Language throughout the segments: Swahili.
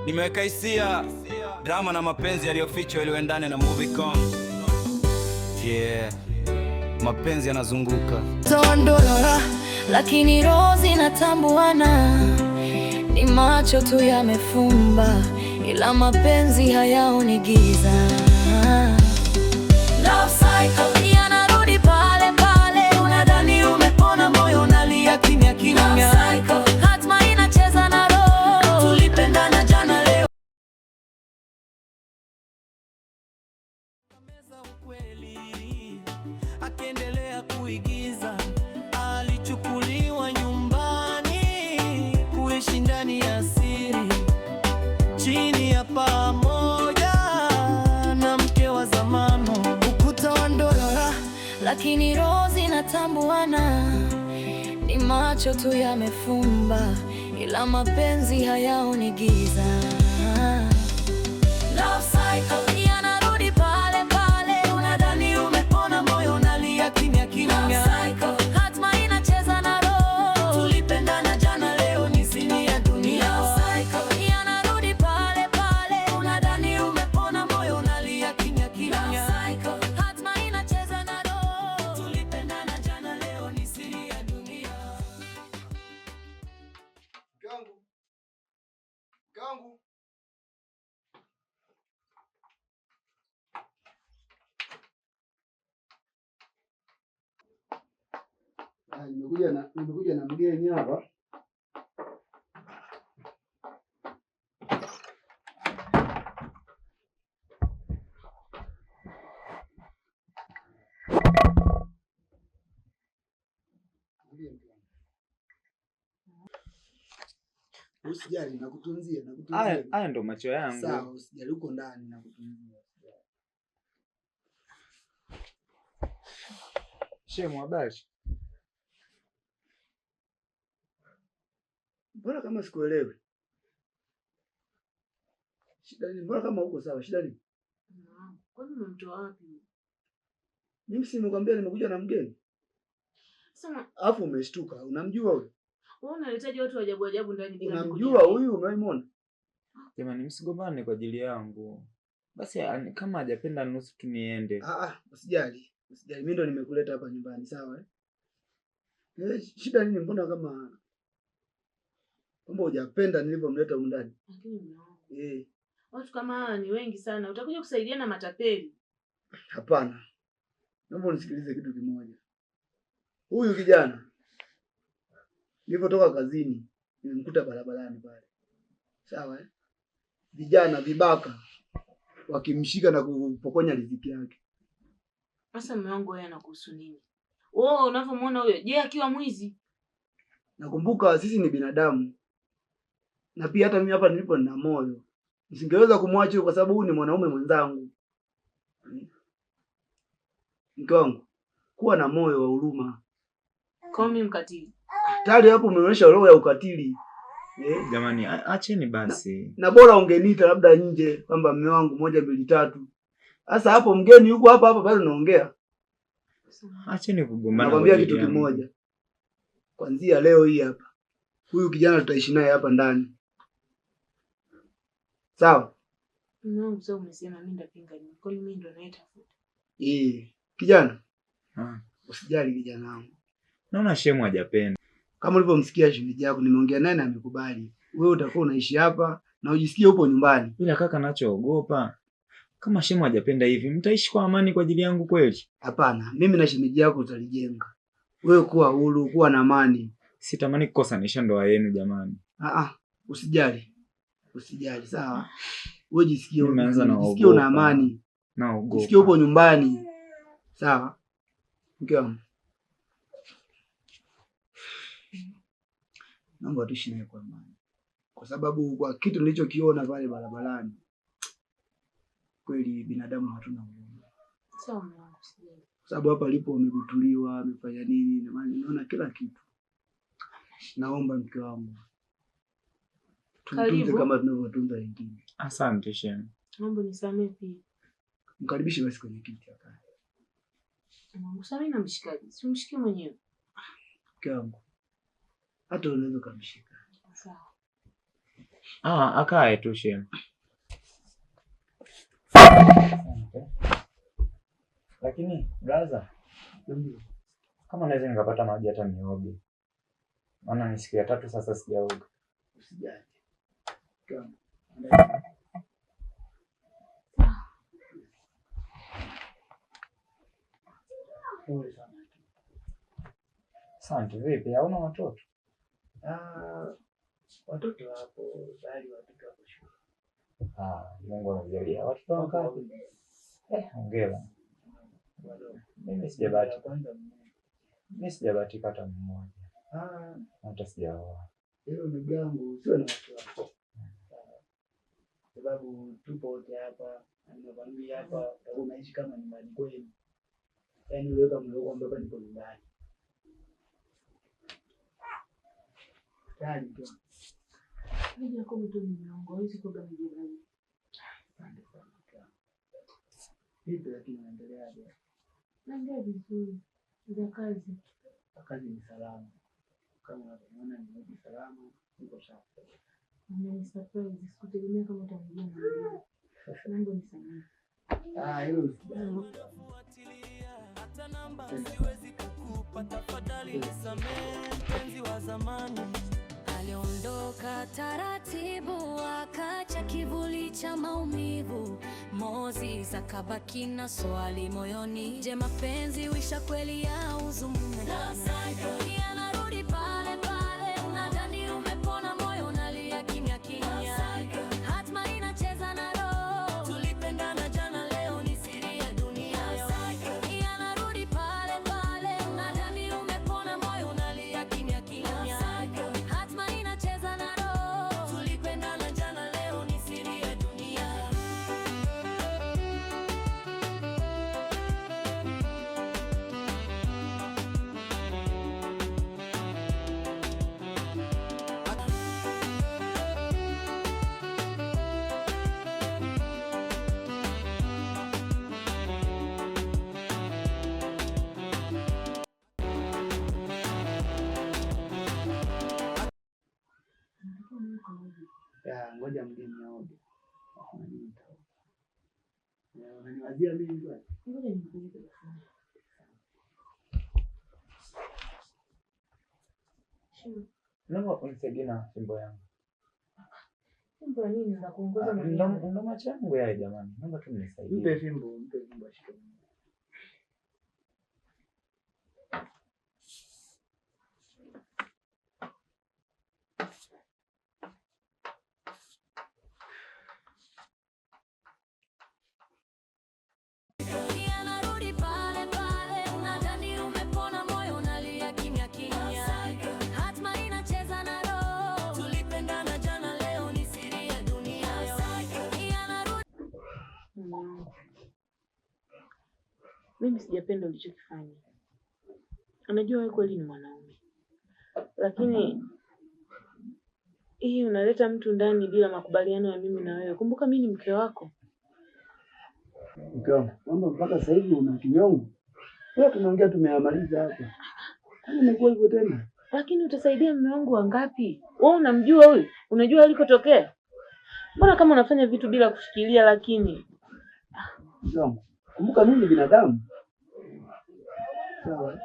Nimeweka hisia, drama na mapenzi yaliyofichwa iliyoendane na Movicon. Yeah, mapenzi yanazunguka. Tondora, lakini roho zinatambuana. Ni macho tu yamefumba, ila mapenzi hayaoni giza. Love cycle yanarudi pale pale, unadhani umepona, moyo unalia kimya kimya. Hatma inacheza na roho, tulipendana jana leo. Meza ukweli, akiendelea kuigiza. Alichukuliwa nyumbani, kuishi ndani ya siri, chini ya paa moja na mke wa zamani. Ukuta wa ndoa, lakini roho zinatambuana. Ni macho tu yamefumba, ila mapenzi hayaoni giza. Love cycle yanarudi pale pale, unadhani umepona, moyo unalia kimya kimya. Hatma inacheza na roho, tulipendana jana leo ni siri ya dunia. Love cycle yanarudi pale pale, unadhani umepona, moyo unalia kimya kimya. Hatma inacheza na roho, tulipendana jana leo ni siri ya dunia. Gangu. Nimekuja na mgeni hapa. Usijali, nakutunzia. Haya ndo macho yangu. Sawa, usijali, uko ndani nakutunzia. Shemu, habari? Mbona kama sikuelewi? Shida nini? Mbona kama uko sawa? Shida nini? Kwani umemtoa wapi? Mimi si nimekwambia nimekuja na mgeni. Sasa alafu umeshtuka. Unamjua huyu? wewe unaletaje watu ajabu ajabu ndani bila unamjua huyu? Unaimwona? Jamani, msigombane kwa ajili yangu. Basi kama hajapenda nusu tu niende. Usijali. Usijali, mimi ndo nimekuleta hapa nyumbani, sawa shida nini? Mbona kama hujapenda nilivyomleta huko ndani? Lakini mwanangu. Watu kama hawa ni wengi sana. Utakuja kusaidiana na matapeli. Hapana. Naomba unisikilize kitu kimoja. Huyu kijana nilipotoka kazini nilimkuta barabarani pale. Sawa vijana vibaka wakimshika na kupokonya riziki yake. Sasa mume wangu yeye anakuhusu nini? Wewe unavyomuona huyo, je, akiwa mwizi? Nakumbuka sisi ni binadamu. Na pia hata mimi hapa nilipo nina moyo. Nisingeweza kumwacha kwa sababu huyu ni mwanaume mwenzangu. Mke wangu, kuwa na moyo wa huruma. Kwa mimi mkatili. Tayari hapo umeonyesha roho ya ukatili. Jamani, acheni basi. Na bora ungeniita labda nje kwamba mume wangu 1 2 3. Sasa hapo mgeni yuko hapa bado naongea. Acheni kugombana. Nakwambia kitu kimoja. Kuanzia leo hii hapa, huyu kijana tutaishi naye hapa ndani. Sawa? Mungu sasa umesema mimi ndapinga nini? Kwa nini mimi ndo naitafuta? Kijana. Usijali kijana wangu. Naona shemu hajapenda. Kama ulivyomsikia shemeji yako nimeongea naye na amekubali. Wewe utakuwa unaishi hapa na ujisikie upo nyumbani. Ila kaka, nachoogopa kama shemu hajapenda hivi, mtaishi kwa amani kwa ajili yangu kweli? Hapana, mimi na shemeji yako tutalijenga. Wewe kuwa huru, kuwa na amani. Sitamani kukosanisha ndoa yenu jamani. Usijali. Usijali, sawa? Wewe jisikie una amani. Naogopa. Jisikie upo nyumbani. Sawa? Mke wangu. Naomba tuishi naye kwa amani. Kwa sababu kwa kitu nilichokiona pale barabarani, kweli binadamu hatuna huruma. Sawa mwanangu, sijali. Kwa sababu hapa alipo umegutuliwa, amefanya nini, na maana naona kila kitu. Naomba mke wangu tutunze kama tunavyotunza wengine. Asante shemu. Naomba nisamee pia. Mkaribishe basi kwenye kiti akae. Msamee na mshikaji, si mshike mwenyewe. Mke wangu, hata unaweza kumshika. Sawa. Akae tu shem. Lakini brother, kama naweza nikapata maji hata nioge. Maana ni siku ya 3 sasa sijaoga. Usijali. Asante. Vipi, hauna watoto? Watoto hapo bali watoto hapo shule. Mungu anajalia. Watoto wangapi? Hongera. Mimi sijabahatika hata mmoja. Hata sijaoa. Hiyo ndugu yangu sio na watu. Sababu tupo wote hapa, nakwambia hapa unaishi kama nyumbani kwenu. Yaani wewe kama mloko ambao niko nyumbani. Yaani tu. Ndio kwa mtu mwanangu, hizi kwa gani jirani. Hivi lakini naendeleaje? Naendelea vizuri. Za kazi. Kazi ni salama. Kama unaona ni salama, niko sawa. Ni surprise, sikutegemea kama utanijia na wewe. Mungu nisamehe. Hilo hata namba siwezi kukupa, tafadhali nisamehe mpenzi wa zamani. Aliondoka taratibu, akacha kivuli cha maumivu. Mozi zakabaki na swali moyoni, je, mapenzi wisha kweli ya huzuni? Yanarudi pale pale, unadhani umepona, moyo unalia kimya kimya. Hatma inacheza na roho, tulipendana jana, leo ni siri ya dunia. Yanarudi pale pale, unadhani umepona, moyo unalia kimya kimya. Hatma inacheza na roho, tulipendana jana, leo ni siri ya dunia. ngoja mgeni aoge. Unaniwazia mimi bwana? Ngoja nikuulize basi. Naomba unisaidie na fimbo yangu. Fimbo ya nini za kuongoza na ndo macho yangu yale jamani. Naomba tu nisaidie. Mpe fimbo ashike. Mimi sijapenda ulichokifanya. Unajua wewe kweli ni mwanaume. Lakini hii unaleta mtu ndani bila makubaliano ya mimi na wewe. Kumbuka mimi ni mke wako. Mke wangu, mambo mpaka sasa hivi una kinyongo. Wewe tunaongea tumeyamaliza hapa. Kwani imekuwa hivyo tena? Lakini utasaidia mume wangu wangapi? Wewe unamjua huyu? Unajua alikotokea? Mbona kama unafanya vitu bila kufikiria lakini? Mke kumbuka mimi ni binadamu. Sawa.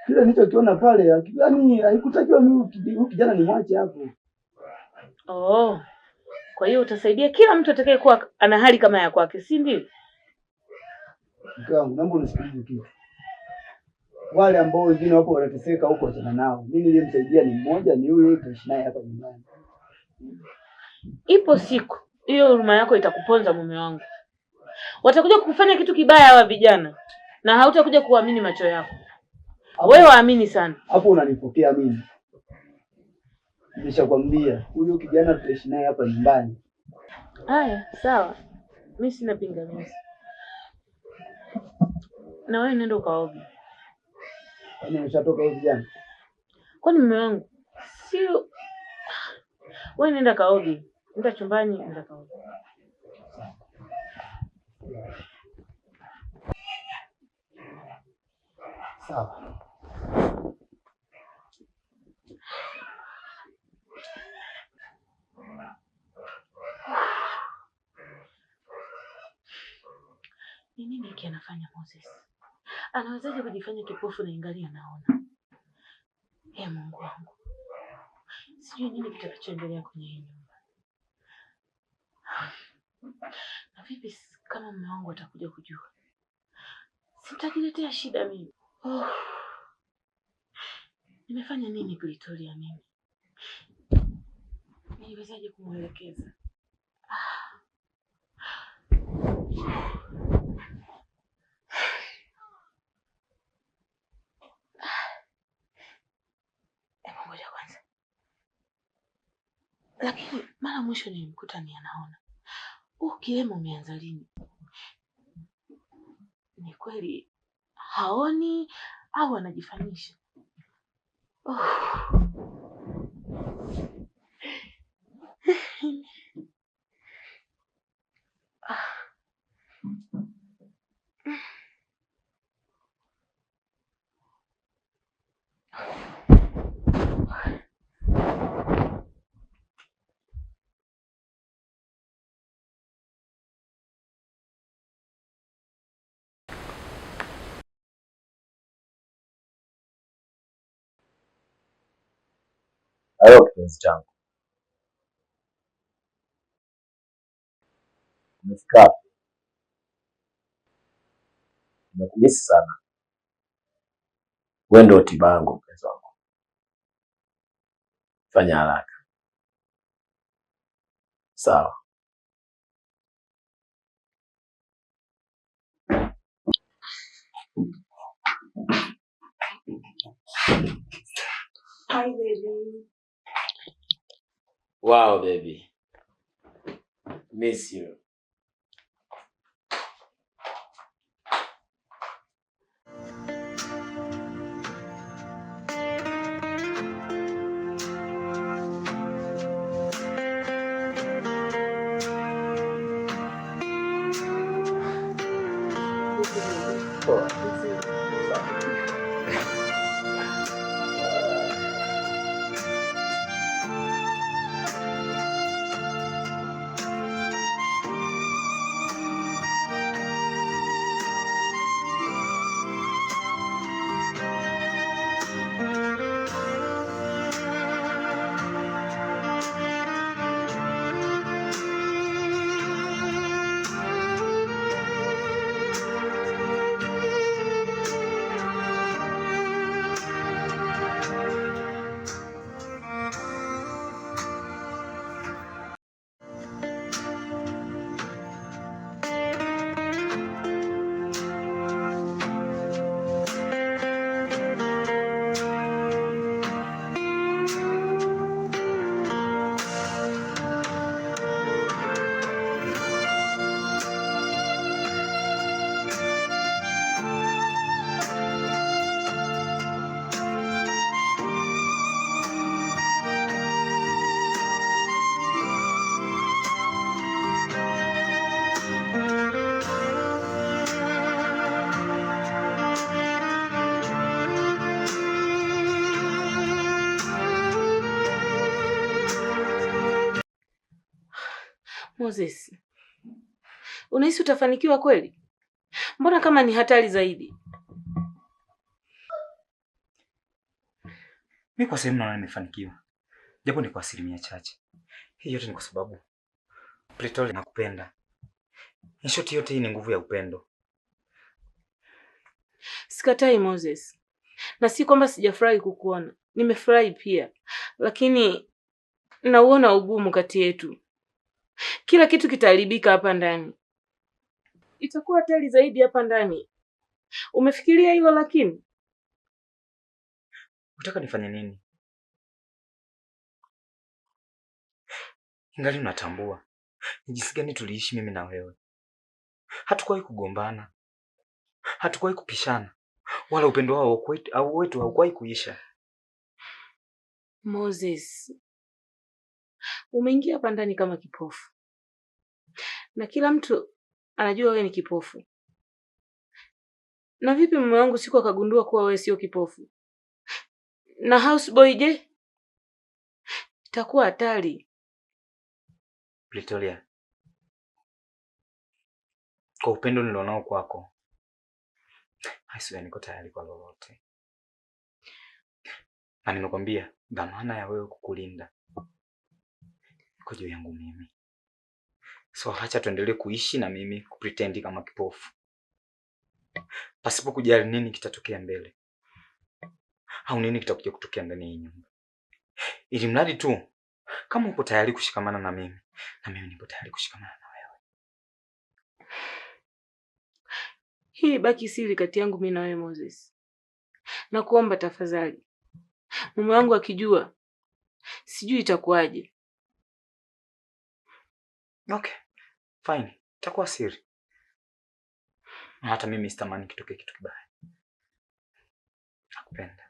Kile nilichokiona pale, yaani haikutakiwa mimi kijana nimwache hapo. Oh. Kwa hiyo utasaidia kila mtu atakayekuwa ana hali kama ya kwake, si ndio? Mke wangu, naomba unisikilize kitu. Wale ambao wengine wapo wanateseka huko sana nao. Mimi nilimsaidia ni mmoja, ni huyu tutaishi naye hapa nyumbani. Ipo siku hiyo huruma yako itakuponza mume wangu. Watakuja kukufanya kitu kibaya hawa vijana na hautakuja kuamini macho yako. Wewe waamini sana. Hapo unanipokea mimi. Nimeshakwambia huyo kijana tutaishi naye hapa nyumbani. Haya, sawa. Mimi sina pingamizi. Na wewe nenda ukaoge. Yaani umeshatoka hivi jana? Kwani mume wangu sio wewe nenda kaoge. Nenda chumbani nenda kaoge. Sawa. Ni nini hiki anafanya Moses? Anawezaje kujifanya kipofu na ingali anaona? Mungu wangu. Sijui nini kitakachoendelea kwenye hii nyumba. Na vipi kama mume wangu atakuja kujua? Sitajiletea shida mimi. Nimefanya nini Pretoria mimi? Niwezaje kumwelekeza? Ngoja kwanza. Lakini mara mwisho nilimkuta ni anaona. Kilema umeanza lini? Ni kweli haoni au anajifanyisha? Halo kipenzi changu. Umefika wapi? Nimekumisi sana. Wewe ndio tiba yangu mpenzi wangu. Fanya haraka. Sawa. Hi baby. Wow baby. Miss you. Moses, unahisi utafanikiwa kweli? Mbona kama ni hatari zaidi? Mimi kwa sehemu naona nimefanikiwa, japo ni kwa asilimia chache. Hii yote ni kwa sababu Pretoria nakupenda. In short, yote hii ni nguvu ya upendo. Sikatai Moses, na si kwamba sijafurahi kukuona. Nimefurahi pia, lakini nauona ugumu kati yetu. Kila kitu kitaharibika hapa ndani. Itakuwa hatari zaidi hapa ndani. Umefikiria hilo lakini? Unataka nifanye nini? Ingali unatambua ni jinsi gani tuliishi mimi na wewe. Hatukuwahi kugombana. Hatukuwahi kupishana. Wala upendo wao wetu haukuwahi kuisha. Moses, umeingia hapa ndani kama kipofu. Na kila mtu anajua wewe ni kipofu. Na vipi mume wangu siku akagundua kuwa wewe sio kipofu? Na houseboy je? Itakuwa hatari. Pretoria, kwa upendo nilionao kwako, Aisha, niko tayari kwa lolote. Na nimekwambia dhamana ya wewe kukulinda iko juu yangu mimi. So acha tuendelee kuishi na mimi kupretend kama kipofu, pasipo kujali nini kitatokea mbele au nini kitakuja kutokea ndani ya nyumba. Ili mradi tu kama uko tayari kushikamana na mimi nipo tayari kushikamana na wewe. Hii baki siri kati yangu mimi na wewe Moses. Nakuomba tafadhali. Mume wangu akijua sijui itakuwaje. Okay. Fine. Itakuwa siri. Hata mimi sitamani kitokee kitu kibaya. Nakupenda.